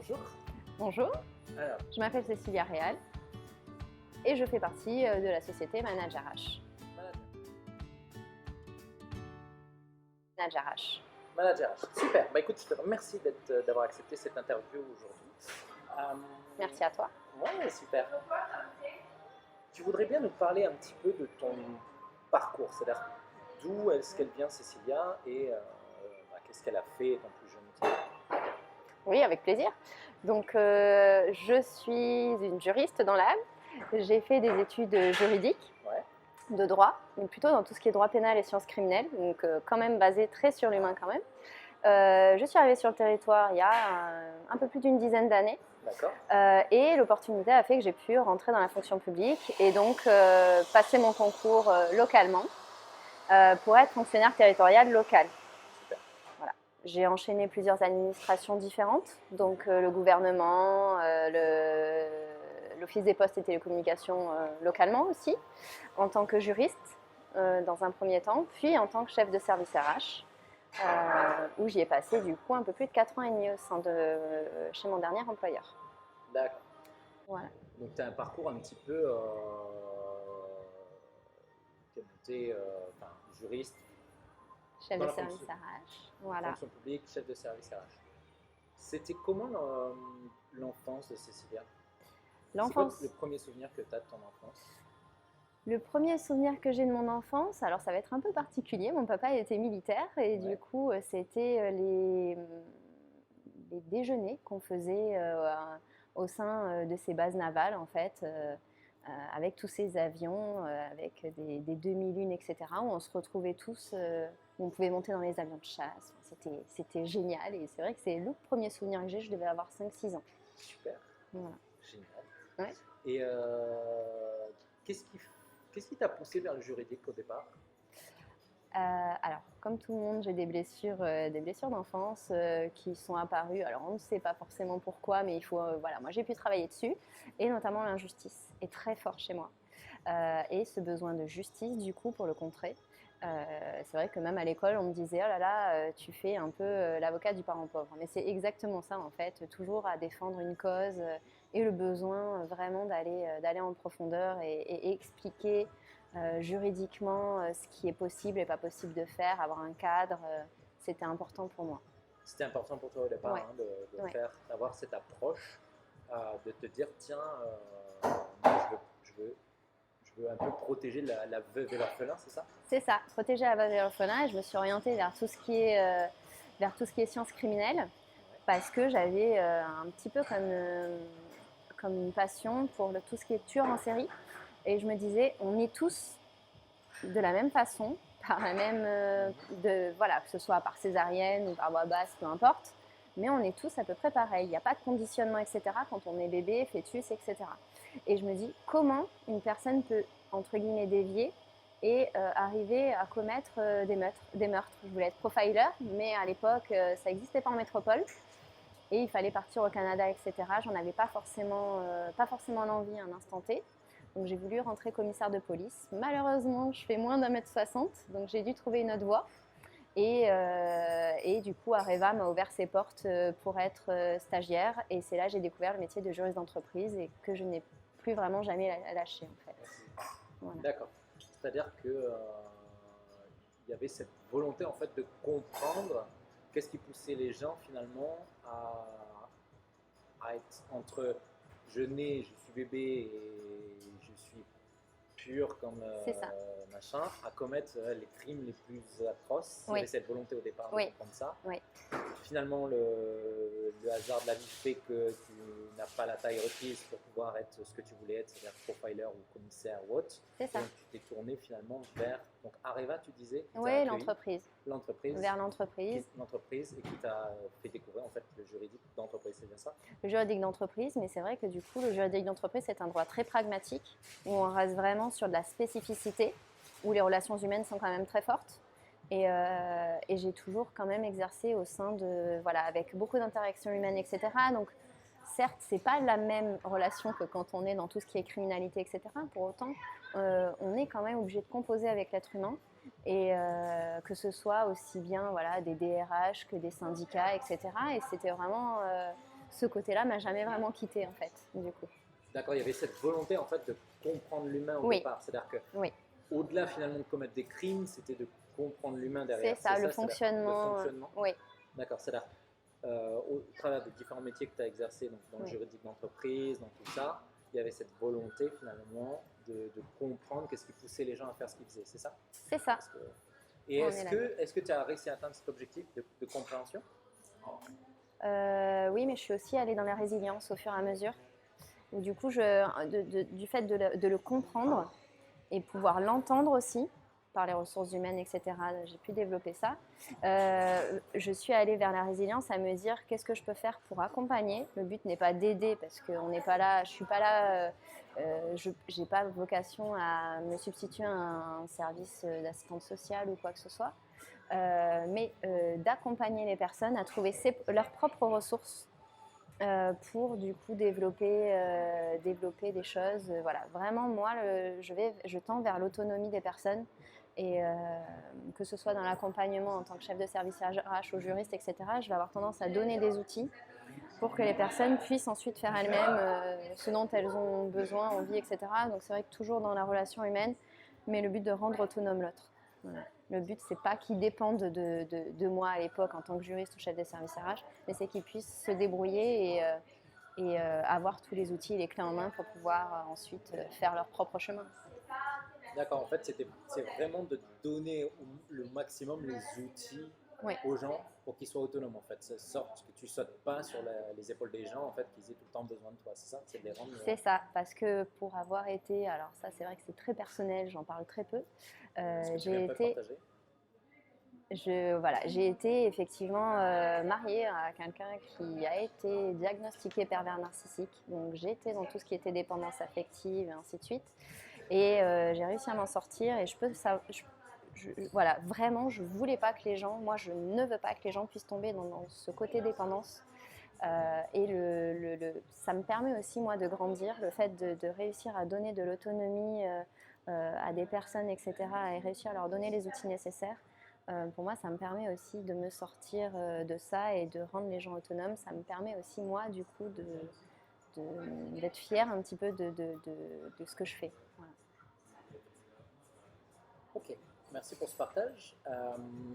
Bonjour. Bonjour, Alors, je m'appelle Cécilia Réal et je fais partie de la société Manage RH. Manage RH. Manager RH. Super. Bah écoute, je te remercie d'avoir accepté cette interview aujourd'hui. Merci à toi. Ouais, super. Tu voudrais bien nous parler un petit peu de ton parcours, c'est-à-dire d'où est-ce qu'elle vient, Cécilia, et qu'est-ce qu'elle a fait étant plus jeune. Oui, avec plaisir. Donc, je suis une juriste dans l'âme. J'ai fait des études juridiques, Ouais. de droit, mais plutôt dans tout ce qui est droit pénal et sciences criminelles, donc quand même basé très sur l'humain quand même. Je suis arrivée sur le territoire il y a un peu plus d'une dizaine d'années. D'accord. Et l'opportunité a fait que j'ai pu rentrer dans la fonction publique et donc passer mon concours localement pour être fonctionnaire territorial local. Super. Voilà. J'ai enchaîné plusieurs administrations différentes, donc le gouvernement, l'Office des postes et télécommunications localement aussi, en tant que juriste dans un premier temps, puis en tant que chef de service RH. Où j'y ai passé du coup un peu plus de 4 ans et demi au sein de chez mon dernier employeur. D'accord. Voilà. Donc tu as un parcours un petit peu qui a monté, juriste, Chef dans de la service fonction, RH. Voilà. fonction publique, chef de service RH. C'était comment l'enfance de Cécilia? C'est quoi L'enfance. le premier souvenir que tu as de ton enfance? Le premier souvenir que j'ai de mon enfance, alors ça va être un peu particulier. Mon papa était militaire et Ouais. du coup, c'était les déjeuners qu'on faisait au sein de ces bases navales en fait. Avec tous ces avions, avec des demi-lunes, etc., où on se retrouvait tous, où on pouvait monter dans les avions de chasse. C'était génial et c'est vrai que c'est le premier souvenir que j'ai, je devais avoir 5-6 ans. Super, Voilà. génial. Ouais. Et qu'est-ce qui t'a poussé vers le juridique au départ? Alors, comme tout le monde, j'ai des blessures d'enfance qui sont apparues. Alors, on ne sait pas forcément pourquoi, mais il faut, voilà, moi j'ai pu travailler dessus, et notamment l'injustice est très fort chez moi. Et ce besoin de justice, du coup, pour le contrer. C'est vrai que même à l'école, on me disait, oh là là, tu fais un peu l'avocat du parent pauvre. Mais c'est exactement ça, en fait, toujours à défendre une cause et le besoin vraiment d'aller en profondeur et expliquer juridiquement ce qui est possible et pas possible de faire, avoir un cadre, c'était important pour moi. C'était important pour toi au départ, Ouais, hein, de ouais. faire, d'avoir cette approche, de te dire, tiens, moi, je veux un peu protéger la veuve et l'orphelin, c'est ça? C'est ça, protéger la veuve et l'orphelin, et je me suis orientée vers tout ce qui est sciences criminelles parce que j'avais un petit peu comme une passion pour tout ce qui est tueur en série. Et je me disais, on est tous de la même façon, par la même, voilà, que ce soit par césarienne ou par voie basse, peu importe, mais on est tous à peu près pareils. Il n'y a pas de conditionnement, etc. quand on est bébé, fœtus, etc. Et je me dis, comment une personne peut, entre guillemets, dévier et arriver à commettre des meurtres. Je voulais être profiler, mais à l'époque, ça n'existait pas en métropole. Et il fallait partir au Canada, etc. J'en avais pas forcément l'envie à un instant T. Donc j'ai voulu rentrer commissaire de police. Malheureusement, je fais moins d'1,60 m, donc j'ai dû trouver une autre voie. Et du coup, Areva m'a ouvert ses portes pour être stagiaire. Et c'est là que j'ai découvert le métier de juriste d'entreprise et que je n'ai plus vraiment jamais lâché en fait. Voilà. D'accord. C'est-à-dire que il y avait cette volonté en fait de comprendre qu'est-ce qui poussait les gens finalement à être entre je nais, je suis bébé et je suis pur comme C'est ça. machin, à commettre les crimes les plus atroces. Il y Oui. avait cette volonté au départ de Oui. comprendre ça. Oui. Finalement, le hasard de la vie fait que tu n'as pas la taille requise pour pouvoir être ce que tu voulais être, c'est-à-dire profiler ou commissaire ou autre. C'est ça. Donc tu t'es tourné finalement vers donc Areva, tu disais. Oui, l'entreprise. L'entreprise. Vers l'entreprise. L'entreprise et qui t'a fait découvrir en fait le juridique d'entreprise, c'est bien ça? Le juridique d'entreprise, mais c'est vrai que du coup, le juridique d'entreprise, c'est un droit très pragmatique, où on reste vraiment sur de la spécificité, où les relations humaines sont quand même très fortes. Et j'ai toujours quand même exercé au sein de, voilà, avec beaucoup d'interactions humaines, etc. Donc, certes, c'est pas la même relation que quand on est dans tout ce qui est criminalité, etc. Pour autant, on est quand même obligé de composer avec l'être humain, et que ce soit aussi bien voilà, des DRH que des syndicats, etc. Et c'était vraiment ce côté-là m'a jamais vraiment quittée en fait, du coup. D'accord, il y avait cette volonté en fait de comprendre l'humain au Oui. départ. C'est-à-dire que Oui. au-delà finalement de commettre des crimes, c'était de comprendre l'humain derrière. C'est ça, le fonctionnement. Le fonctionnement. Oui. D'accord, c'est-à-dire au travers des différents métiers que tu as exercés, donc dans le juridique d'entreprise, dans tout ça, il y avait cette volonté finalement de comprendre qu'est-ce qui poussait les gens à faire ce qu'ils faisaient, c'est ça? C'est ça. Et est-ce que tu as réussi à atteindre cet objectif de compréhension? Oui, mais je suis aussi allée dans la résilience au fur et à mesure. Donc, du coup, du fait de le comprendre et pouvoir l'entendre aussi par les ressources humaines, etc., j'ai pu développer ça. Je suis allée vers la résilience à me dire qu'est-ce que je peux faire pour accompagner. Le but n'est pas d'aider parce qu'on n'est pas là, je suis pas là, je n'ai pas vocation à me substituer à un service d'assistante sociale ou quoi que ce soit. Mais d'accompagner les personnes à trouver leurs propres ressources pour du coup développer des choses. Voilà, vraiment moi je tends vers l'autonomie des personnes et que ce soit dans l'accompagnement en tant que chef de service RH ou juriste, etc. Je vais avoir tendance à donner des outils pour que les personnes puissent ensuite faire elles-mêmes ce dont elles ont besoin, envie, etc. Donc c'est vrai que toujours dans la relation humaine, mais le but de rendre autonome l'autre. Voilà. Le but, c'est pas qu'ils dépendent de moi à l'époque en tant que juriste ou chef de service RH, mais c'est qu'ils puissent se débrouiller et avoir tous les outils et les clés en main pour pouvoir ensuite faire leur propre chemin. D'accord, en fait, c'est vraiment de donner le maximum les outils aux gens pour qu'ils soient autonomes, en fait. C'est sorte que tu sautes pas sur les épaules des gens, en fait, qu'ils aient tout le temps besoin de toi, c'est ça? C'est de les rendre... C'est ça, parce que pour avoir été, alors ça c'est vrai que c'est très personnel, j'en parle très peu. J'ai été effectivement mariée à quelqu'un qui a été diagnostiqué pervers narcissique. Donc j'ai été dans tout ce qui était dépendance affective et ainsi de suite. Et j'ai réussi à m'en sortir. Et voilà, vraiment, je voulais pas que les gens, moi je ne veux pas que les gens puissent tomber dans ce côté dépendance. Et ça me permet aussi moi de grandir, le fait de réussir à donner de l'autonomie à des personnes, etc. et réussir à leur donner les outils nécessaires. Pour moi, ça me permet aussi de me sortir de ça et de rendre les gens autonomes. Ça me permet aussi, moi, du coup, d'être fière un petit peu de ce que je fais. Voilà. Ok, merci pour ce partage.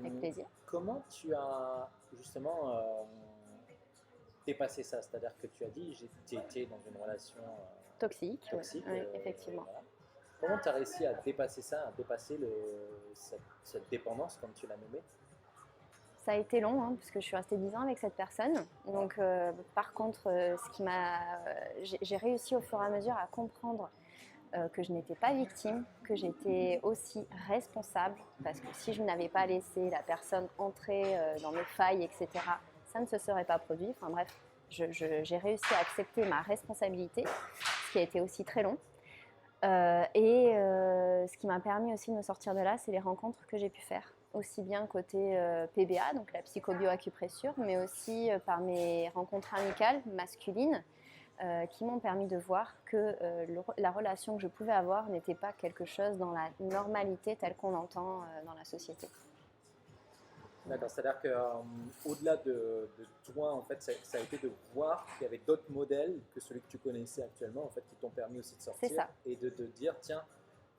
Avec plaisir. Comment tu as justement dépassé ça? C'est-à-dire que tu as dit, j'ai été dans une relation toxique, oui, effectivement. Voilà. Comment tu as réussi à dépasser ça, à dépasser cette dépendance, comme tu l'as nommé? Ça a été long, hein, puisque je suis restée 10 ans avec cette personne. Donc, par contre, j'ai réussi au fur et à mesure à comprendre que je n'étais pas victime, que j'étais aussi responsable, parce que si je n'avais pas laissé la personne entrer dans mes failles, etc., ça ne se serait pas produit. Enfin bref, j'ai réussi à accepter ma responsabilité, ce qui a été aussi très long. Ce qui m'a permis aussi de me sortir de là, c'est les rencontres que j'ai pu faire, aussi bien côté PBA, donc la psychobioacupressure, mais aussi par mes rencontres amicales masculines qui m'ont permis de voir que la relation que je pouvais avoir n'était pas quelque chose dans la normalité telle qu'on l'entend dans la société. D'accord, c'est-à-dire qu'au-delà de toi, en fait, ça a été de voir qu'il y avait d'autres modèles que celui que tu connaissais actuellement, en fait, qui t'ont permis aussi de sortir et de te dire, tiens,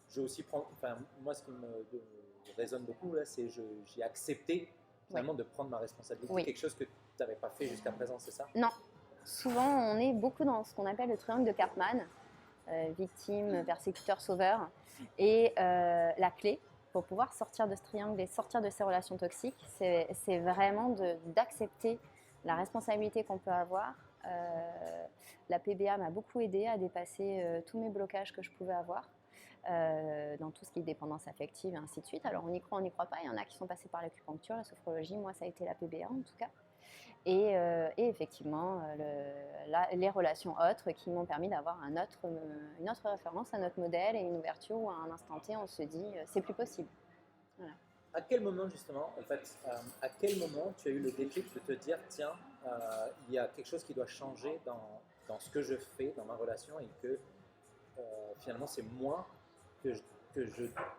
je vais aussi prendre, enfin, moi, ce qui me résonne beaucoup, là, c'est j'ai accepté finalement de prendre ma responsabilité, quelque chose que tu n'avais pas fait jusqu'à présent, c'est ça? Non, souvent, on est beaucoup dans ce qu'on appelle le triangle de Karpman, victime, persécuteur, sauveur, et la clé pour pouvoir sortir de ce triangle et sortir de ces relations toxiques, c'est vraiment d'accepter la responsabilité qu'on peut avoir. La PBA m'a beaucoup aidée à dépasser tous mes blocages que je pouvais avoir dans tout ce qui est dépendance affective et ainsi de suite. Alors on y croit, on n'y croit pas. Il y en a qui sont passés par l'acupuncture, la sophrologie. Moi, ça a été la PBA en tout cas. Et effectivement, les relations autres qui m'ont permis d'avoir une autre référence, un autre modèle et une ouverture où à un instant T, on se dit c'est plus possible. Voilà. À quel moment justement, en fait, à quel moment tu as eu le déclic de te dire tiens, il y a quelque chose qui doit changer dans ce que je fais, dans ma relation et que finalement c'est moi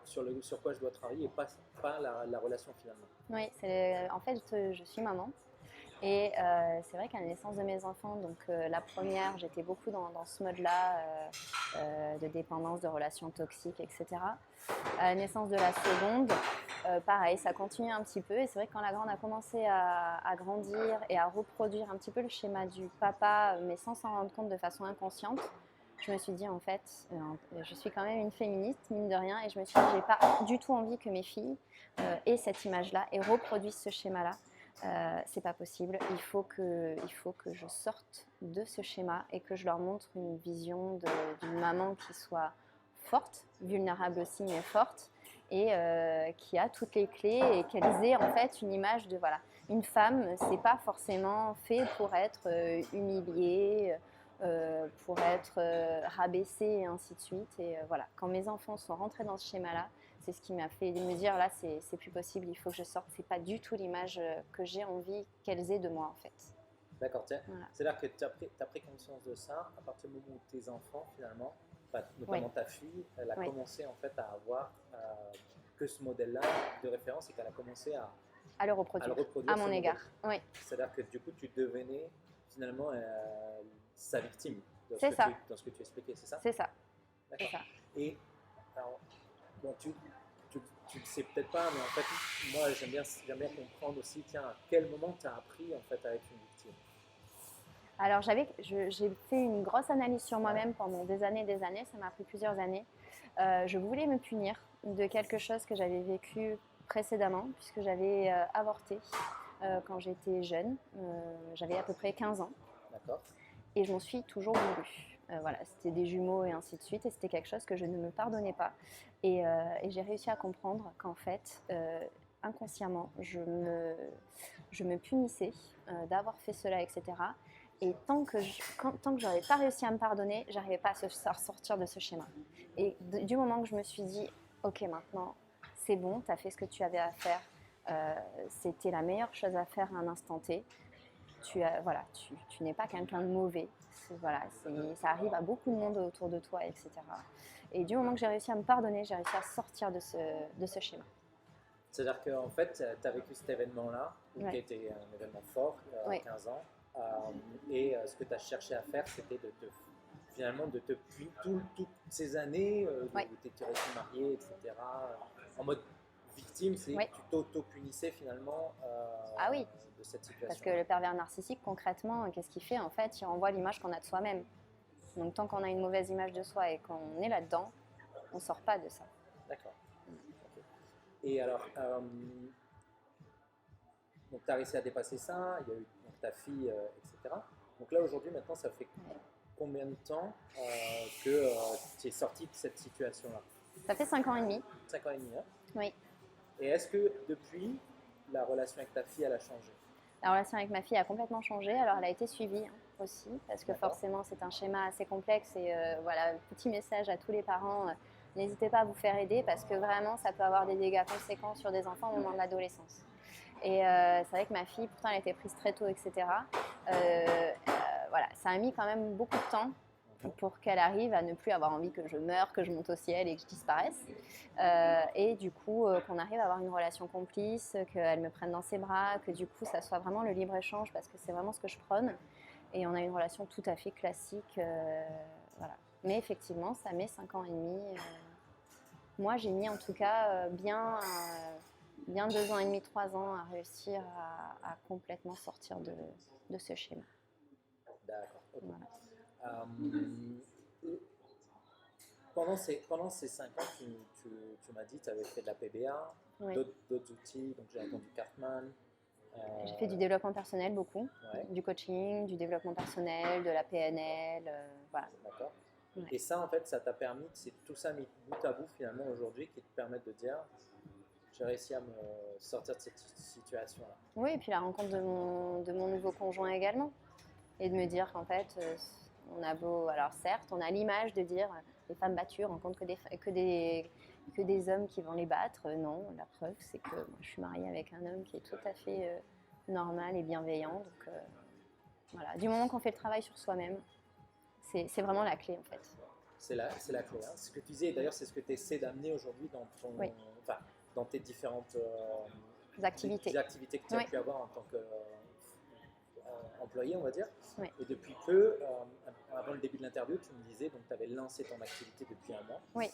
sur quoi je dois travailler et pas la relation finalement. Oui, en fait, je suis maman. Et c'est vrai qu'à la naissance de mes enfants, donc la première, j'étais beaucoup dans ce mode-là de dépendance, de relations toxiques, etc. À la naissance de la seconde, pareil, ça continue un petit peu. Et c'est vrai que quand la grande a commencé à grandir et à reproduire un petit peu le schéma du papa, mais sans s'en rendre compte de façon inconsciente, je me suis dit en fait, je suis quand même une féministe, mine de rien, et je me suis dit, j'ai pas du tout envie que mes filles aient cette image-là et reproduisent ce schéma-là. C'est pas possible. Il faut que je sorte de ce schéma et que je leur montre une vision d'une maman qui soit forte, vulnérable aussi, mais forte, et qui a toutes les clés et qu'elles aient en fait une image de voilà. Une femme, c'est pas forcément fait pour être humiliée, pour être rabaissée et ainsi de suite. Et voilà, quand mes enfants sont rentrés dans ce schéma-là, c'est ce qui m'a fait me dire là, c'est plus possible, il faut que je sorte. C'est pas du tout l'image que j'ai envie qu'elles aient de moi en fait. D'accord, voilà. C'est-à-dire que tu as pris conscience de ça à partir du moment où tes enfants finalement, notamment ta fille, elle a commencé en fait à avoir que ce modèle-là de référence et qu'elle a commencé à le reproduire à mon égard. Oui. C'est-à-dire que du coup tu devenais finalement sa victime dans ce que tu expliquais, c'est ça? C'est ça. D'accord. Et alors, bon, tu le sais peut-être pas, mais en fait, moi, j'aime bien comprendre aussi, tiens, à quel moment tu as appris en fait à être une victime? Alors, j'ai fait une grosse analyse sur moi-même pendant des années, ça m'a pris plusieurs années. Je voulais me punir de quelque chose que j'avais vécu précédemment, puisque j'avais avorté quand j'étais jeune. J'avais à peu près 15 ans. D'accord. Et je m'en suis toujours voulu. Voilà, c'était des jumeaux et ainsi de suite, et c'était quelque chose que je ne me pardonnais pas. Et j'ai réussi à comprendre qu'en fait, inconsciemment, je me punissais d'avoir fait cela, etc. Et tant que je n'avais pas réussi à me pardonner, j'arrivais pas à sortir de ce schéma. Et du moment que je me suis dit, ok, maintenant, c'est bon, tu as fait ce que tu avais à faire, c'était la meilleure chose à faire à un instant T. Tu n'es pas quelqu'un de mauvais. Ça arrive à beaucoup de monde autour de toi, etc. Et du moment que j'ai réussi à me pardonner, j'ai réussi à sortir de ce schéma. C'est-à-dire qu'en fait, tu as vécu cet événement-là, qui était un événement fort, 15 ans, et ce que tu as cherché à faire, c'était finalement de te punir toutes ces années où tu étais mariée, etc. En mode victime, c'est que tu t'auto-punissais finalement de cette situation. Parce que le pervers narcissique, concrètement, qu'est-ce qu'il fait? En fait, il renvoie l'image qu'on a de soi-même. Donc tant qu'on a une mauvaise image de soi et qu'on est là-dedans, on ne sort pas de ça. D'accord. Okay. Et alors, donc tu as réussi à dépasser ça, il y a eu donc, ta fille, etc. Donc là, aujourd'hui, maintenant, ça fait combien de temps que tu es sortie de cette situation-là? Ça fait 5 ans et demi. 5 ans et demi, hein? Oui. Et est-ce que depuis, la relation avec ta fille, elle a changé? La relation avec ma fille a complètement changé. Alors, elle a été suivie aussi, parce que forcément, c'est un schéma assez complexe. Et voilà, petit message à tous les parents, n'hésitez pas à vous faire aider, parce que vraiment, ça peut avoir des dégâts conséquents sur des enfants au moment de l'adolescence. Et c'est vrai que ma fille, pourtant, elle a été prise très tôt, etc. Voilà, ça a mis quand même beaucoup de temps pour qu'elle arrive à ne plus avoir envie que je meure, que je monte au ciel et que je disparaisse. Et du coup, qu'on arrive à avoir une relation complice, qu'elle me prenne dans ses bras, que du coup, ça soit vraiment le libre-échange, parce que c'est vraiment ce que je prône. Et on a une relation tout à fait classique. Voilà. Mais effectivement, ça met 5 ans et demi. Moi, j'ai mis en tout cas bien 2 ans et demi, 3 ans à réussir à complètement sortir de ce schéma. D'accord. Okay. Voilà. Pendant ces 5 ans, tu m'as dit que tu avais fait de la PBA, d'autres outils, donc j'ai entendu Cartman. J'ai fait du développement personnel beaucoup, du coaching, du développement personnel, de la PNL, voilà. D'accord. Ouais. Et ça, en fait, ça t'a permis, c'est tout ça mis bout à bout finalement aujourd'hui qui te permettent de dire, j'ai réussi à me sortir de cette situation-là. Oui, et puis la rencontre de mon nouveau conjoint également. Et de me dire qu'en fait, on a beau, alors certes, on a l'image de dire les femmes battues rencontrent que des hommes qui vont les battre. Non, la preuve, c'est que moi, je suis mariée avec un homme qui est tout à fait normal et bienveillant. Donc voilà, du moment qu'on fait le travail sur soi-même, c'est vraiment la clé en fait. C'est la clé. Hein. Ce que tu disais, d'ailleurs, c'est ce que tu essaies d'amener aujourd'hui dans tes différentes activités que tu as pu avoir en tant que employé, on va dire. Oui. Et depuis peu, avant le début de l'interview, tu me disais donc tu avais lancé ton activité depuis un mois. Oui.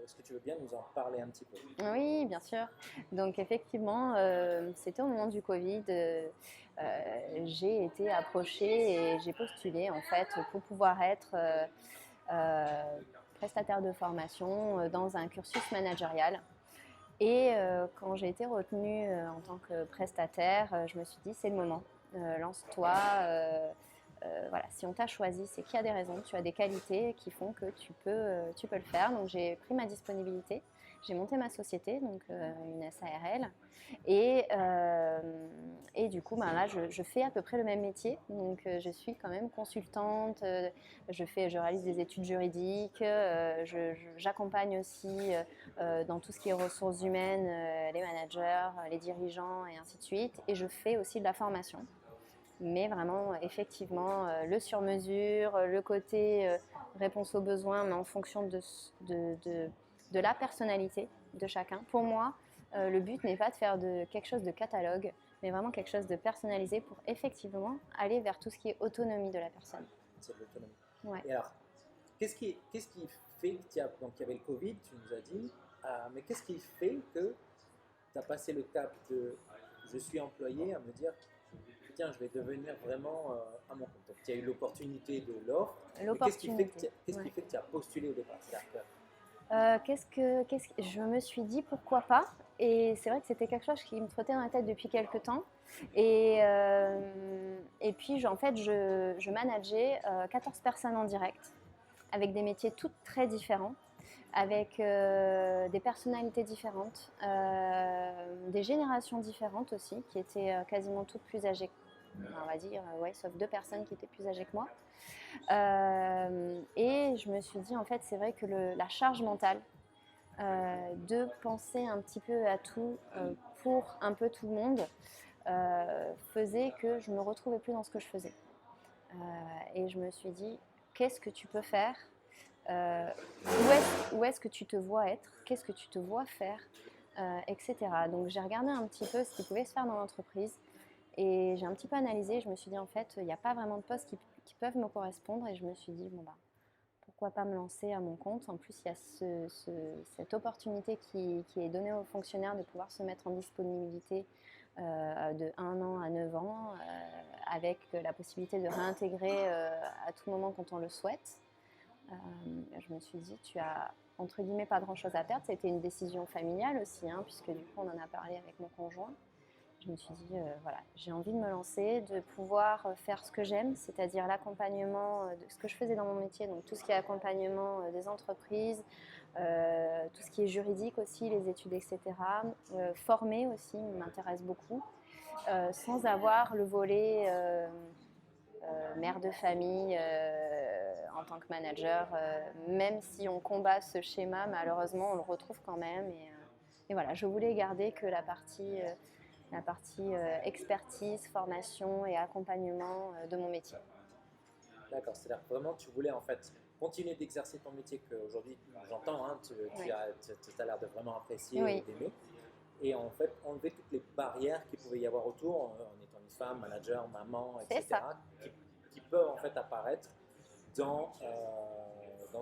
Est-ce que tu veux bien nous en parler un petit peu? Oui, bien sûr. Donc effectivement, c'était au moment du Covid. J'ai été approchée et j'ai postulé en fait pour pouvoir être prestataire de formation dans un cursus managérial. Et quand j'ai été retenue en tant que prestataire, je me suis dit c'est le moment, lance-toi. Voilà, si on t'a choisi, c'est qu'il y a des raisons, tu as des qualités qui font que tu peux le faire. Donc j'ai pris ma disponibilité, j'ai monté ma société, donc une SARL. Et du coup, ben là, je fais à peu près le même métier. Donc je suis quand même consultante, je réalise des études juridiques, j'accompagne aussi dans tout ce qui est ressources humaines, les managers, les dirigeants et ainsi de suite. Et je fais aussi de la formation. Mais vraiment, effectivement, le sur-mesure, le côté réponse aux besoins, mais en fonction de la personnalité de chacun. Pour moi, le but n'est pas de faire quelque chose de catalogue, mais vraiment quelque chose de personnalisé pour effectivement aller vers tout ce qui est autonomie de la personne. C'est l'autonomie. Ouais. Et alors, qu'est-ce qui fait que donc il y avait le Covid, tu nous as dit, mais qu'est-ce qui fait que tu as passé le cap de je suis employé à me dire tiens, je vais devenir vraiment à mon compte. Il y a eu l'opportunité de l'offre. Qu'est-ce qui fait que tu as postulé au départ? Je me suis dit pourquoi pas. Et c'est vrai que c'était quelque chose qui me trottait dans la tête depuis quelques temps. Et puis, en fait, je manageais 14 personnes en direct, avec des métiers toutes très différents, avec des personnalités différentes, des générations différentes aussi, qui étaient quasiment toutes plus âgées, on va dire, sauf 2 personnes qui étaient plus âgées que moi. Et je me suis dit, en fait, c'est vrai que la charge mentale de penser un petit peu à tout pour un peu tout le monde faisait que je ne me retrouvais plus dans ce que je faisais. Et je me suis dit, qu'est-ce que tu peux faire? Où est-ce que tu te vois être? Qu'est-ce que tu te vois faire? Etc. Donc j'ai regardé un petit peu ce qui pouvait se faire dans l'entreprise et j'ai un petit peu analysé. Je me suis dit, en fait, il n'y a pas vraiment de postes qui peuvent me correspondre et je me suis dit, bon bah, pourquoi pas me lancer à mon compte? En plus, il y a cette opportunité qui est donnée aux fonctionnaires de pouvoir se mettre en disponibilité de 1 an à 9 ans, avec la possibilité de réintégrer à tout moment quand on le souhaite. Je me suis dit, tu as entre guillemets pas grand-chose à perdre. C'était une décision familiale aussi, hein, puisque du coup on en a parlé avec mon conjoint. Je me suis dit, voilà, j'ai envie de me lancer, de pouvoir faire ce que j'aime, c'est-à-dire l'accompagnement de ce que je faisais dans mon métier, donc tout ce qui est accompagnement des entreprises, tout ce qui est juridique aussi, les études, etc. Former aussi m'intéresse beaucoup, sans avoir le volet mère de famille en tant que manager, même si on combat ce schéma, malheureusement on le retrouve quand même. Et voilà, je voulais garder que la partie expertise, formation et accompagnement de mon métier. D'accord, c'est-à-dire que vraiment tu voulais en fait continuer d'exercer ton métier qu'aujourd'hui j'entends, hein, tu as l'air de vraiment apprécier et d'aimer, et en fait enlever toutes les barrières qu'il pouvait y avoir autour en étant une femme, manager, maman, etc. Qui peuvent en fait apparaître dans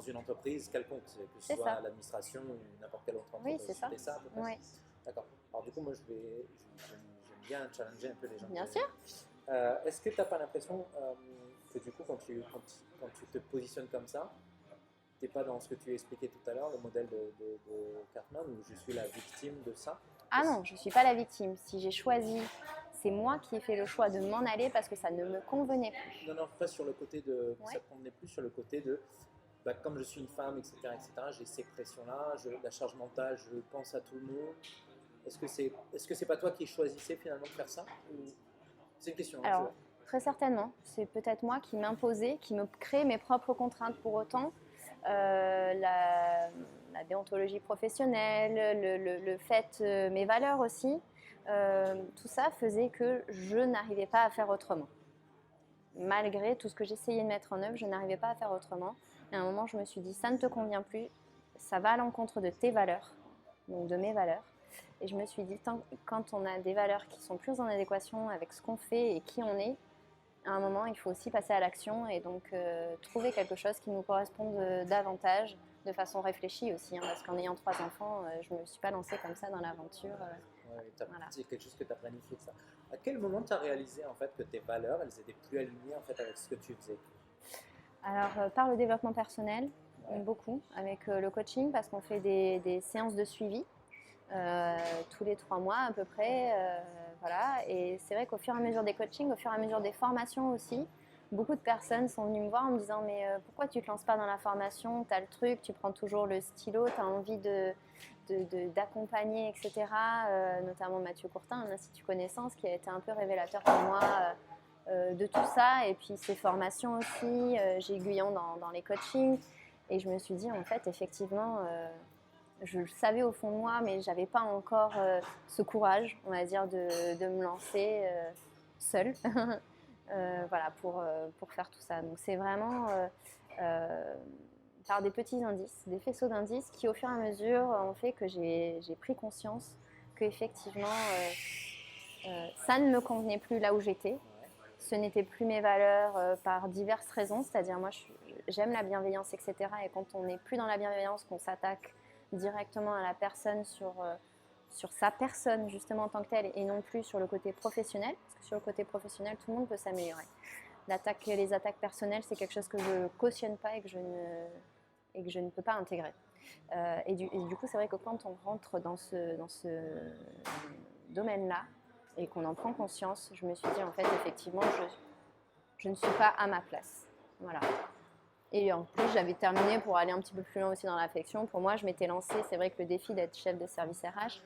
une entreprise quelconque, que ce soit l'administration ou n'importe quelle autre entreprise. Oui, c'est ça. C'est ça à peu près. Oui. D'accord. Alors du coup, moi j'aime bien challenger un peu les gens. Bien sûr. Est-ce que tu n'as pas l'impression que du coup, quand tu te positionnes comme ça, tu n'es pas dans ce que tu expliquais tout à l'heure, le modèle de Cartman, où je suis la victime de ça? Ah non, je ne suis pas la victime. Si j'ai choisi, c'est moi qui ai fait le choix de m'en aller parce que ça ne me convenait plus. Non, pas sur le côté de... Ça ne convenait plus sur le côté de... Bah, comme je suis une femme, etc., j'ai ces pressions-là, la charge mentale, je pense à tout le monde. Est-ce que c'est pas toi qui choisissais finalement de faire ça? C'est une question. Alors, très certainement. C'est peut-être moi qui m'imposais, qui me crée mes propres contraintes pour autant. La déontologie professionnelle, le fait, mes valeurs aussi, tout ça faisait que je n'arrivais pas à faire autrement. Malgré tout ce que j'essayais de mettre en œuvre, je n'arrivais pas à faire autrement. Et à un moment, je me suis dit, ça ne te convient plus, ça va à l'encontre de tes valeurs, donc de mes valeurs. Et je me suis dit, quand on a des valeurs qui sont plus en adéquation avec ce qu'on fait et qui on est, à un moment, il faut aussi passer à l'action et donc trouver quelque chose qui nous corresponde davantage, de façon réfléchie aussi, hein, parce qu'en ayant 3 enfants, je ne me suis pas lancée comme ça dans l'aventure. Voilà. C'est quelque chose que tu as planifié ça. À quel moment tu as réalisé en fait que tes valeurs, elles étaient plus alignées en fait avec ce que tu faisais? Alors, par le développement personnel, beaucoup, avec le coaching, parce qu'on fait des séances de suivi tous les 3 mois à peu près. Voilà. Et c'est vrai qu'au fur et à mesure des coachings, au fur et à mesure des formations aussi, beaucoup de personnes sont venues me voir en me disant mais pourquoi tu ne te lances pas dans la formation, tu as le truc, tu prends toujours le stylo, tu as envie d'accompagner, etc. Notamment Mathieu Courtin, l'Institut Connaissance, qui a été un peu révélateur pour moi de tout ça. Et puis ses formations aussi, j'aiguillant dans les coachings. Et je me suis dit en fait effectivement... je le savais au fond de moi, mais je n'avais pas encore ce courage, on va dire, de me lancer seule voilà, pour faire tout ça. Donc c'est vraiment par des petits indices, des faisceaux d'indices qui au fur et à mesure ont fait que j'ai pris conscience qu'effectivement ça ne me convenait plus là où j'étais. Ce n'étaient plus mes valeurs par diverses raisons, c'est-à-dire moi j'aime la bienveillance, etc. Et quand on n'est plus dans la bienveillance, qu'on s'attaque directement à la personne sur sa personne justement en tant que telle et non plus sur le côté professionnel, parce que sur le côté professionnel, tout le monde peut s'améliorer. Les attaques personnelles, c'est quelque chose que je ne cautionne pas et que je ne peux pas intégrer. Et du coup, c'est vrai que quand on rentre dans ce domaine-là et qu'on en prend conscience, je me suis dit en fait, effectivement, je ne suis pas à ma place. Voilà. Et en plus, j'avais terminé pour aller un petit peu plus loin aussi dans l'affection. Pour moi, je m'étais lancée, c'est vrai que le défi d'être chef de service RH,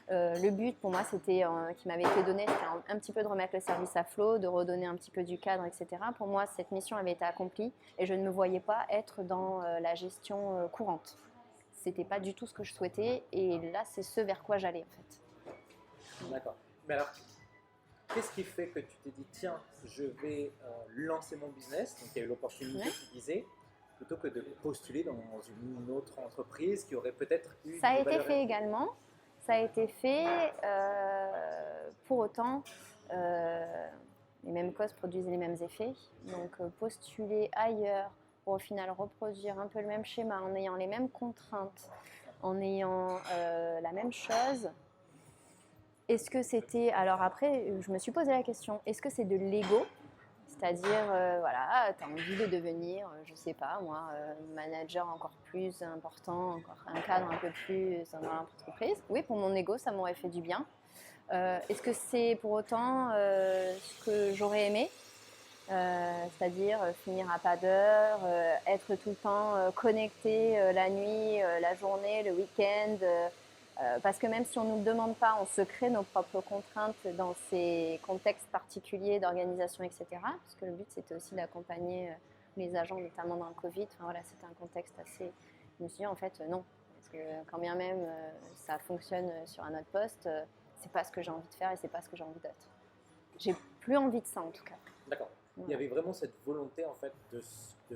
le but pour moi, c'était, qui m'avait été donné, c'était un petit peu de remettre le service à flot, de redonner un petit peu du cadre, etc. Pour moi, cette mission avait été accomplie et je ne me voyais pas être dans la gestion courante. C'était pas du tout ce que je souhaitais et là, c'est ce vers quoi j'allais en fait. D'accord. Mais alors, qu'est-ce qui fait que tu t'es dit, tiens, je vais lancer mon business? Donc il y a eu l'opportunité, tu disais, plutôt que de postuler dans une autre entreprise qui aurait peut-être eu... Ça a été fait également. Ça a été fait. Pour autant, les mêmes causes produisent les mêmes effets. Donc postuler ailleurs pour au final reproduire un peu le même schéma en ayant les mêmes contraintes, en ayant la même chose. Est-ce que c'était... Alors après, je me suis posé la question, est-ce que c'est de l'ego ? C'est-à-dire, voilà, tu as envie de devenir, je sais pas moi, manager encore plus important, encore un cadre un peu plus dans l'entreprise. Oui, pour mon ego, ça m'aurait fait du bien. Est-ce que c'est pour autant ce que j'aurais aimé ? C'est-à-dire finir à pas d'heure, être tout le temps connecté la nuit, la journée, le week-end. Parce que même si on ne nous le demande pas, on se crée nos propres contraintes dans ces contextes particuliers d'organisation, etc. Parce que le but, c'était aussi d'accompagner les agents, notamment dans le Covid. Enfin, voilà, c'était un contexte assez... Je me suis dit, en fait, non. Parce que quand bien même ça fonctionne sur un autre poste, c'est pas ce que j'ai envie de faire et c'est pas ce que j'ai envie d'être. J'ai plus envie de ça, en tout cas. D'accord. Il y avait vraiment cette volonté en fait de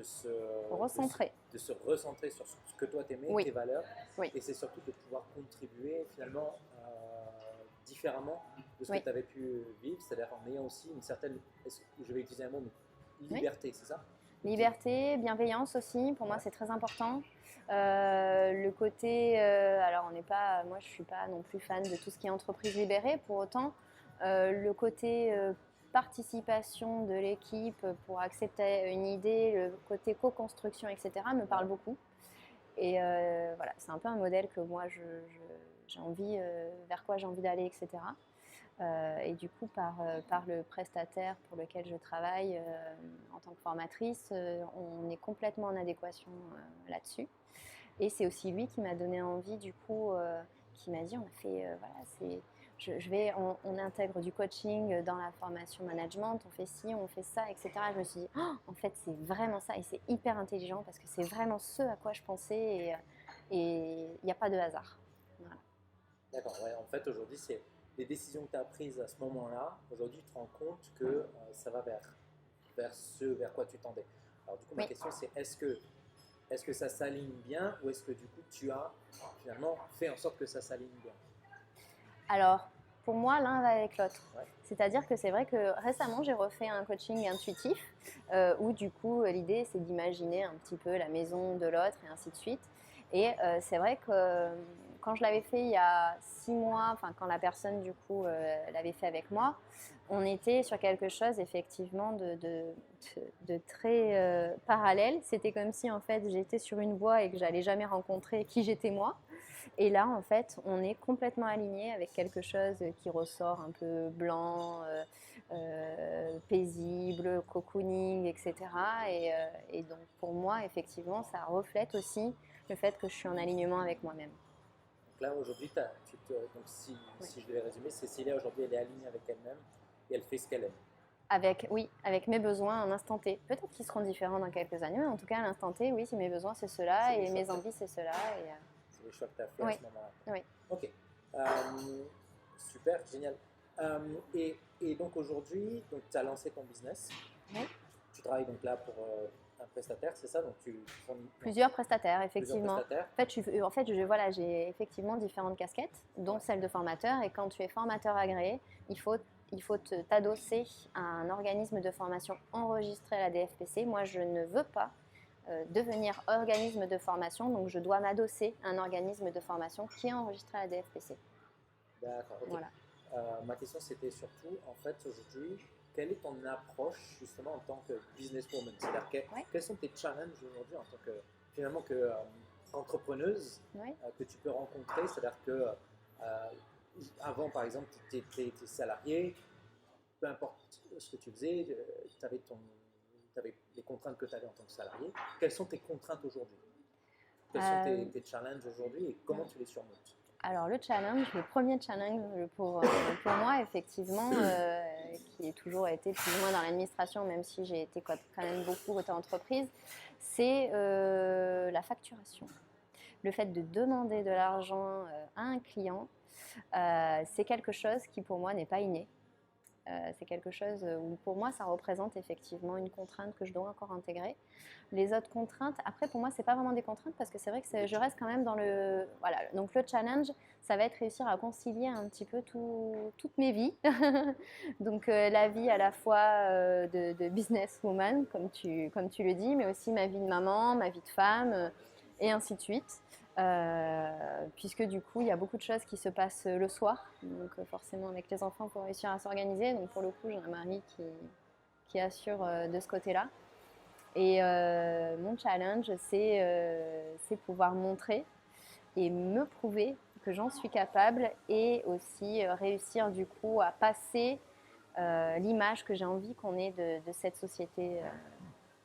se recentrer. De se recentrer sur ce que toi t'aimais, tes valeurs. Oui. Et c'est surtout de pouvoir contribuer finalement différemment de ce que tu avais pu vivre, c'est-à-dire en ayant aussi une certaine, je vais utiliser un mot, mais liberté, c'est ça? Liberté, bienveillance aussi, pour moi c'est très important. Le côté, alors moi je suis pas non plus fan de tout ce qui est entreprise libérée, pour autant le côté participation de l'équipe pour accepter une idée, le côté co-construction, etc. me parle beaucoup. Et voilà, c'est un peu un modèle que moi j'ai envie, vers quoi j'ai envie d'aller, etc. Et du coup, par le prestataire pour lequel je travaille en tant que formatrice, on est complètement en adéquation là-dessus. Et c'est aussi lui qui m'a donné envie, du coup, qui m'a dit, on a fait, voilà, on intègre du coaching dans la formation management, on fait ci, on fait ça, etc. Je me suis dit, oh, en fait, c'est vraiment ça et c'est hyper intelligent parce que c'est vraiment ce à quoi je pensais et il n'y a pas de hasard. Voilà. D'accord, ouais, en fait, aujourd'hui, c'est les décisions que tu as prises à ce moment-là. Aujourd'hui, tu te rends compte que ça va vers ce vers quoi tu tendais. Alors, du coup, ma question, c'est est-ce que ça s'aligne bien ou est-ce que du coup, tu as finalement fait en sorte que ça s'aligne bien? Alors, pour moi, l'un va avec l'autre. Ouais. C'est-à-dire que c'est vrai que récemment, j'ai refait un coaching intuitif où du coup, l'idée, c'est d'imaginer un petit peu la maison de l'autre et ainsi de suite. Et c'est vrai que quand je l'avais fait il y a 6 mois, enfin quand la personne du coup l'avait fait avec moi, on était sur quelque chose effectivement de très parallèle. C'était comme si en fait j'étais sur une voie et que j'allais jamais rencontrer qui j'étais moi. Et là, en fait, on est complètement aligné avec quelque chose qui ressort un peu blanc, paisible, cocooning, etc. Et donc, pour moi, effectivement, ça reflète aussi le fait que je suis en alignement avec moi-même. Donc là, aujourd'hui, donc si je devais résumer, Cécilia, aujourd'hui, elle est alignée avec elle-même et elle fait ce qu'elle aime. Oui, avec mes besoins à un instant T. Peut-être qu'ils seront différents dans quelques années, mais en tout cas, à l'instant T, oui, si mes besoins, c'est cela, et mes envies, c'est cela. C'est les choix que tu as fait à ce moment-là. Oui. Ok. Super, génial. Et donc aujourd'hui, tu as lancé ton business. Oui. Tu travailles donc là pour un prestataire, c'est ça? Donc tu fournis plusieurs prestataires, effectivement. Plusieurs prestataires. En fait, j'ai effectivement différentes casquettes, dont celle de formateur. Et quand tu es formateur agréé, il faut t'adosser à un organisme de formation enregistré à la DFPC. Moi, je ne veux pas devenir organisme de formation, donc je dois m'adosser à un organisme de formation qui est enregistré à la DFPC. D'accord, ok. Voilà. Ma question, c'était surtout, en fait, aujourd'hui, quelle est ton approche justement en tant que businesswoman? C'est-à-dire quels sont tes challenges aujourd'hui en tant que, finalement, entrepreneuse que tu peux rencontrer? C'est-à-dire que avant, par exemple, tu étais salarié, peu importe ce que tu faisais, tu avais les contraintes que tu avais en tant que salarié. Quelles sont tes contraintes aujourd'hui? Quels sont tes challenges aujourd'hui et comment tu les surmontes? Alors le premier challenge pour moi effectivement, qui a toujours été plus ou moins dans l'administration, même si j'ai été quand même beaucoup côté entreprise, c'est la facturation. Le fait de demander de l'argent à un client, c'est quelque chose qui pour moi n'est pas inné. C'est quelque chose où pour moi ça représente effectivement une contrainte que je dois encore intégrer. Les autres contraintes, après pour moi c'est pas vraiment des contraintes parce que c'est vrai que je reste quand même dans le... Voilà, donc le challenge, ça va être réussir à concilier un petit peu toutes mes vies. Donc la vie à la fois de businesswoman, comme tu le dis, mais aussi ma vie de maman, ma vie de femme, et ainsi de suite. Puisque du coup il y a beaucoup de choses qui se passent le soir, donc forcément avec les enfants pour réussir à s'organiser, donc pour le coup j'ai un mari qui assure de ce côté-là, et mon challenge c'est pouvoir montrer et me prouver que j'en suis capable, et aussi réussir du coup à passer l'image que j'ai envie qu'on ait de cette société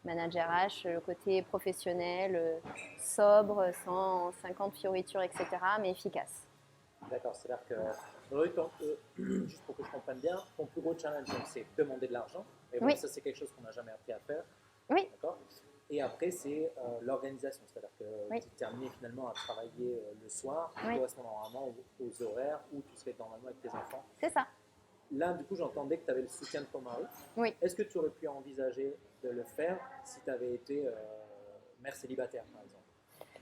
manager H, le côté professionnel, sobre, sans 50 fioritures, etc., mais efficace. D'accord, c'est-à-dire que, juste pour que je comprenne bien, ton plus gros challenge, c'est demander de l'argent. Et bon, ça, c'est quelque chose qu'on n'a jamais appris à faire. Oui. D'accord. Et après, c'est l'organisation, c'est-à-dire que tu es amené finalement à travailler le soir, qui correspond normalement aux horaires où tu serais normalement avec tes enfants. C'est ça. Là, du coup, j'entendais que tu avais le soutien de ton mari. Oui. Est-ce que tu aurais pu envisager de le faire si tu avais été mère célibataire, par exemple?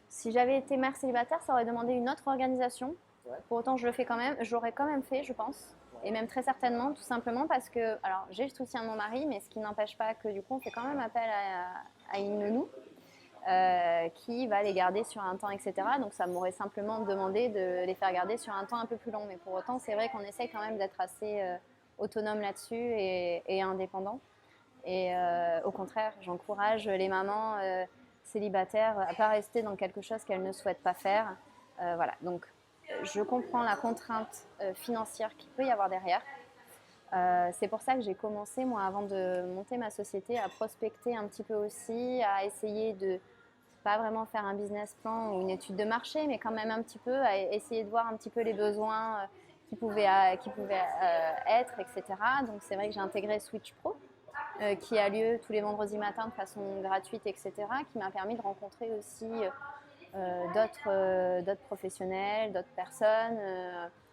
Si j'avais été mère célibataire, ça aurait demandé une autre organisation. Ouais. Pour autant, je l'aurais quand même fait, je pense. Ouais. Et même très certainement, tout simplement parce que, alors, j'ai le soutien de mon mari, mais ce qui n'empêche pas que du coup, on fait quand même appel à une nounou qui va les garder sur un temps, etc. Donc, ça m'aurait simplement demandé de les faire garder sur un temps un peu plus long. Mais pour autant, c'est vrai qu'on essaye quand même d'être assez autonome là-dessus et indépendant. Et au contraire, j'encourage les mamans célibataires à ne pas rester dans quelque chose qu'elles ne souhaitent pas faire. Voilà, donc je comprends la contrainte financière qu'il peut y avoir derrière. C'est pour ça que j'ai commencé, moi, avant de monter ma société, à prospecter un petit peu aussi, à essayer de pas vraiment faire un business plan ou une étude de marché, mais quand même un petit peu, à essayer de voir un petit peu les besoins qui pouvaient être, etc. Donc c'est vrai que j'ai intégré Switch Pro, qui a lieu tous les vendredis matins de façon gratuite, etc., qui m'a permis de rencontrer aussi d'autres professionnels, d'autres personnes,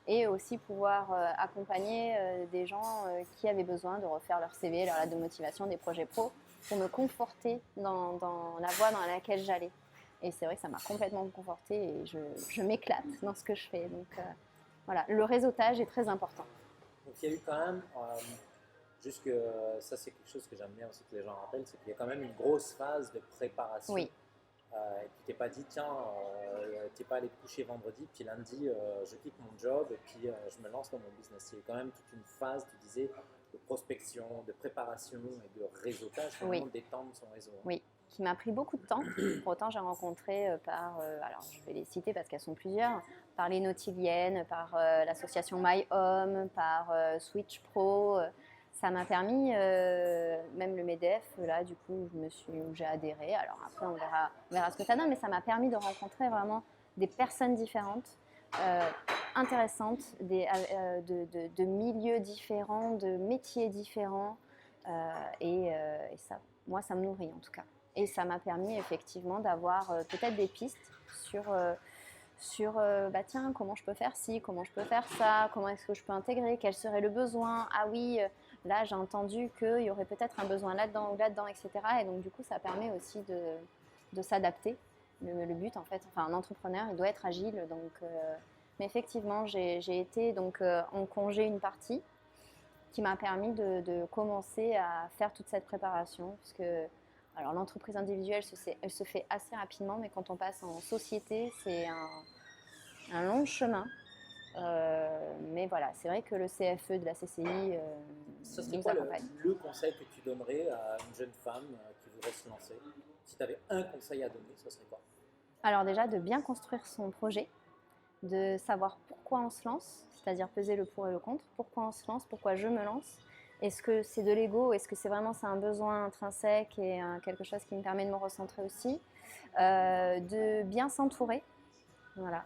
et aussi pouvoir accompagner des gens qui avaient besoin de refaire leur CV, leur lettre de motivation, des projets pro, pour me conforter dans la voie dans laquelle j'allais. Et c'est vrai que ça m'a complètement confortée et je m'éclate dans ce que je fais. Donc Voilà, le réseautage est très important. Donc il y a eu quand même, juste que ça c'est quelque chose que j'aime bien aussi que les gens rappellent, c'est qu'il y a quand même une grosse phase de préparation. Oui. Et tu t'es pas dit, tiens, t'es pas allé te coucher vendredi, puis lundi, je quitte mon job et puis je me lance dans mon business. Il y a quand même toute une phase, tu disais, de prospection, de préparation et de réseautage, vraiment d'étendre son réseau. Oui, qui m'a pris beaucoup de temps. Pour autant, j'ai rencontré alors je vais les citer parce qu'elles sont plusieurs, par les Nautiliennes, par l'association My Home, par Switch Pro. Ça m'a permis, même le MEDEF, là, du coup, où j'ai adhéré. Alors après, on verra ce que ça donne, mais ça m'a permis de rencontrer vraiment des personnes différentes, intéressantes, de milieux différents, de métiers différents. Et ça, moi, ça me nourrit en tout cas. Et ça m'a permis effectivement d'avoir peut-être des pistes sur tiens, comment je peux faire ci, comment je peux faire ça, comment est-ce que je peux intégrer, quel serait le besoin. Ah oui, là j'ai entendu qu'il y aurait peut-être un besoin là-dedans ou là-dedans, etc. Et donc du coup, ça permet aussi de s'adapter. Le but, en fait, enfin, un entrepreneur, il doit être agile. Donc, mais effectivement, j'ai été donc, en congé une partie qui m'a permis de commencer à faire toute cette préparation. Parce que alors, l'entreprise individuelle, elle se fait assez rapidement, mais quand on passe en société, c'est un long chemin. Mais voilà, c'est vrai que le CFE de la CCI ça serait quoi le conseil que tu donnerais à une jeune femme qui voudrait se lancer? Si tu avais un conseil à donner, ce serait quoi? Alors déjà, de bien construire son projet, de savoir pourquoi on se lance, c'est-à-dire peser le pour et le contre. Pourquoi on se lance, pourquoi je me lance. Est-ce que c'est de l'ego, est-ce que c'est un besoin intrinsèque et quelque chose qui me permet de me recentrer aussi. De bien s'entourer, voilà.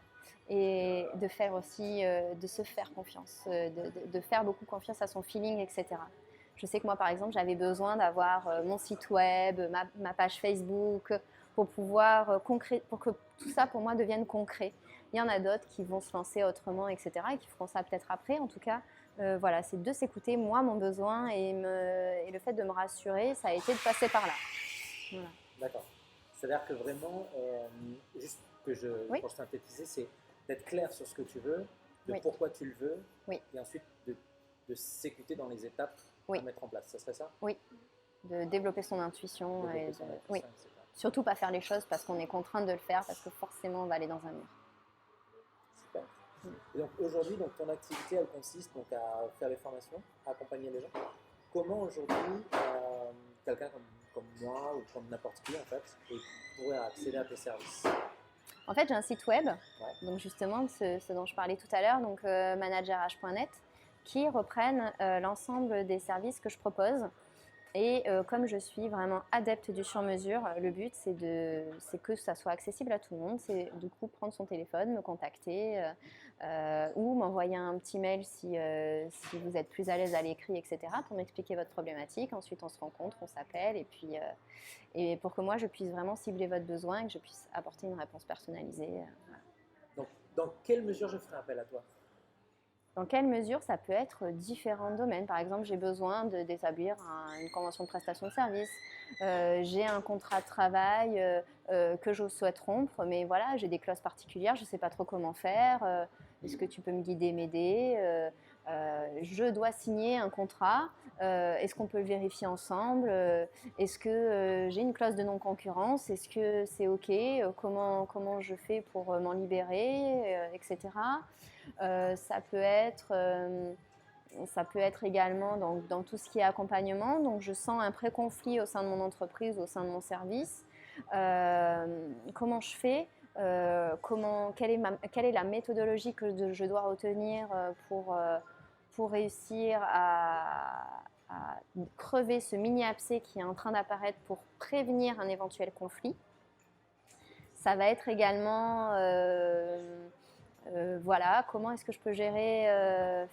Et de faire aussi, de se faire confiance, de faire beaucoup confiance à son feeling, etc. Je sais que moi, par exemple, j'avais besoin d'avoir mon site web, ma page Facebook, pour pouvoir pour que tout ça pour moi devienne concret. Il y en a d'autres qui vont se lancer autrement, etc. et qui feront ça peut-être après. En tout cas, voilà, c'est de s'écouter, moi, mon besoin et le fait de me rassurer, ça a été de passer par là. Voilà. D'accord. C'est-à-dire que vraiment, juste pour synthétiser, c'est d'être clair sur ce que tu veux, de pourquoi tu le veux, et ensuite de s'écouter dans les étapes à mettre en place. Ça serait ça? Oui. De développer son intuition. Surtout pas faire les choses parce qu'on est contraint de le faire, parce que forcément on va aller dans un mur. Super. Et donc aujourd'hui, ton activité, elle consiste donc à faire les formations, à accompagner les gens. Comment aujourd'hui, quelqu'un comme moi ou comme n'importe qui en fait, pourrait accéder à tes services? En fait, j'ai un site web, donc justement ce dont je parlais tout à l'heure, donc managerh.net, qui reprennent l'ensemble des services que je propose. Et comme je suis vraiment adepte du sur-mesure, le but c'est que ça soit accessible à tout le monde. C'est du coup prendre son téléphone, me contacter ou m'envoyer un petit mail si vous êtes plus à l'aise à l'écrit, etc. pour m'expliquer votre problématique. Ensuite on se rencontre, on s'appelle et pour que moi je puisse vraiment cibler votre besoin et que je puisse apporter une réponse personnalisée. Donc dans quelle mesure je ferai appel à toi? Dans quelle mesure ça peut être différents domaines? Par exemple, j'ai besoin d'établir une convention de prestation de service. J'ai un contrat de travail que je souhaite rompre, mais voilà, j'ai des clauses particulières, je ne sais pas trop comment faire. Est-ce que tu peux me guider, m'aider? Je dois signer un contrat. Est-ce qu'on peut le vérifier ensemble? Est-ce que j'ai une clause de non-concurrence? Est-ce que c'est OK? Comment je fais pour m'en libérer, etc. Ça peut être également dans tout ce qui est accompagnement. Donc, je sens un pré-conflit au sein de mon entreprise, au sein de mon service. Comment je fais? Quelle est la méthodologie que je dois retenir pour réussir à crever ce mini-abcès qui est en train d'apparaître pour prévenir un éventuel conflit. Ça va être également... voilà, comment est-ce que je peux gérer,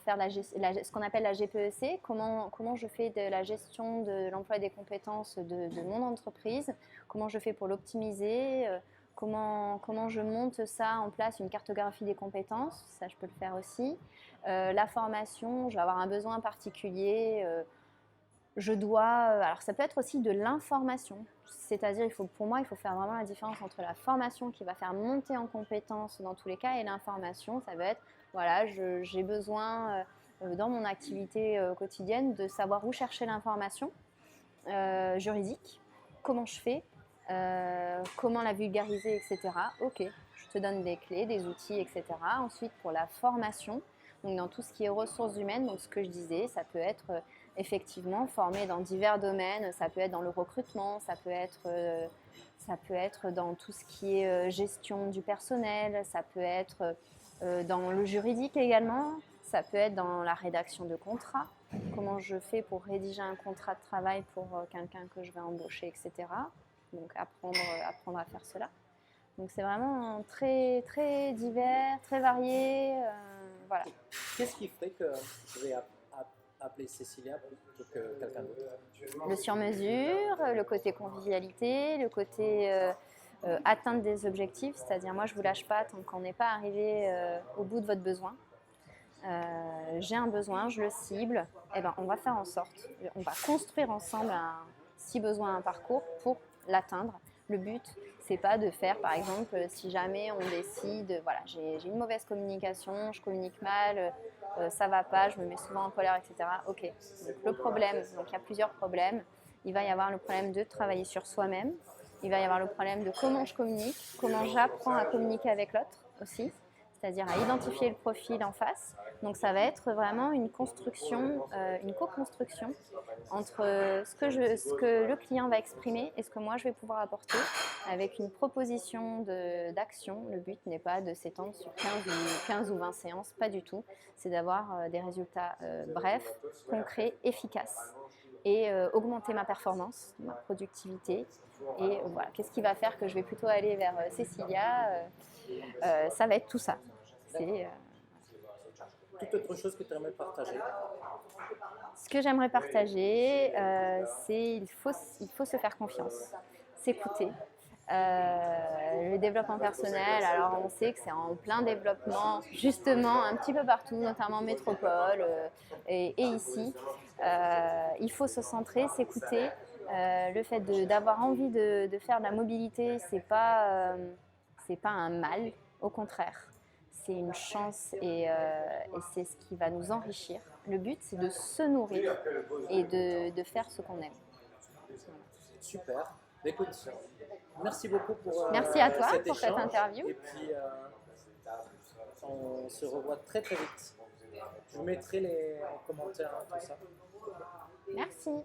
faire ce qu'on appelle la GPEC, comment je fais de la gestion de l'emploi et des compétences de mon entreprise, comment je fais pour l'optimiser, comment je monte ça en place, une cartographie des compétences, ça je peux le faire aussi. La formation, je vais avoir un besoin particulier, alors ça peut être aussi de l'information, c'est-à-dire pour moi il faut faire vraiment la différence entre la formation qui va faire monter en compétences dans tous les cas et l'information, ça va être Voilà, j'ai besoin dans mon activité quotidienne de savoir où chercher l'information juridique, comment je fais, comment la vulgariser, etc. Ok, je te donne des clés, des outils, etc. Ensuite, pour la formation, donc dans tout ce qui est ressources humaines, donc ce que je disais, ça peut être effectivement formé dans divers domaines, ça peut être dans le recrutement, ça peut être dans tout ce qui est gestion du personnel, ça peut être dans le juridique également, ça peut être dans la rédaction de contrats, comment je fais pour rédiger un contrat de travail pour quelqu'un que je vais embaucher, etc. Donc apprendre à faire cela. Donc c'est vraiment très, très divers, très varié. Voilà. Qu'est-ce qui ferait que je vais appeler Cécilia plutôt que quelqu'un d'autre? Le sur-mesure, le côté convivialité, le côté atteinte des objectifs, c'est-à-dire moi je ne vous lâche pas tant qu'on n'est pas arrivé au bout de votre besoin. J'ai un besoin, je le cible, et ben on va faire en sorte, on va construire ensemble si besoin un parcours pour l'atteindre. Le but, c'est pas de faire, par exemple, si jamais on décide, voilà, j'ai une mauvaise communication, je communique mal, ça va pas, je me mets souvent en colère, etc. Ok, donc le problème, donc il y a plusieurs problèmes. Il va y avoir le problème de travailler sur soi-même, il va y avoir le problème de comment je communique, comment j'apprends à communiquer avec l'autre aussi, c'est-à-dire à identifier le profil en face. Donc ça va être vraiment une construction, une co-construction entre ce que le client va exprimer et ce que moi je vais pouvoir apporter avec une proposition d'action. Le but n'est pas de s'étendre sur 15 ou 20 séances, pas du tout. C'est d'avoir des résultats brefs, concrets, efficaces et augmenter ma performance, ma productivité. Et voilà, qu'est-ce qui va faire que je vais plutôt aller vers Cécilia ça va être tout ça. Toute autre chose que tu aimerais partager? Ce que j'aimerais partager, c'est il faut se faire confiance, s'écouter. Le développement personnel, alors on sait que c'est en plein développement, justement, un petit peu partout, notamment en métropole et ici. Il faut se centrer, s'écouter. Le fait d'avoir envie de faire de la mobilité, c'est pas un mal, au contraire. C'est une chance et c'est ce qui va nous enrichir. Le but, c'est de se nourrir et de faire ce qu'on aime. Super. Écoute, merci beaucoup pour merci à toi cet pour échange. cette interview. Et puis, on se revoit très très vite. Je vous mettrai en commentaire tout ça. Merci.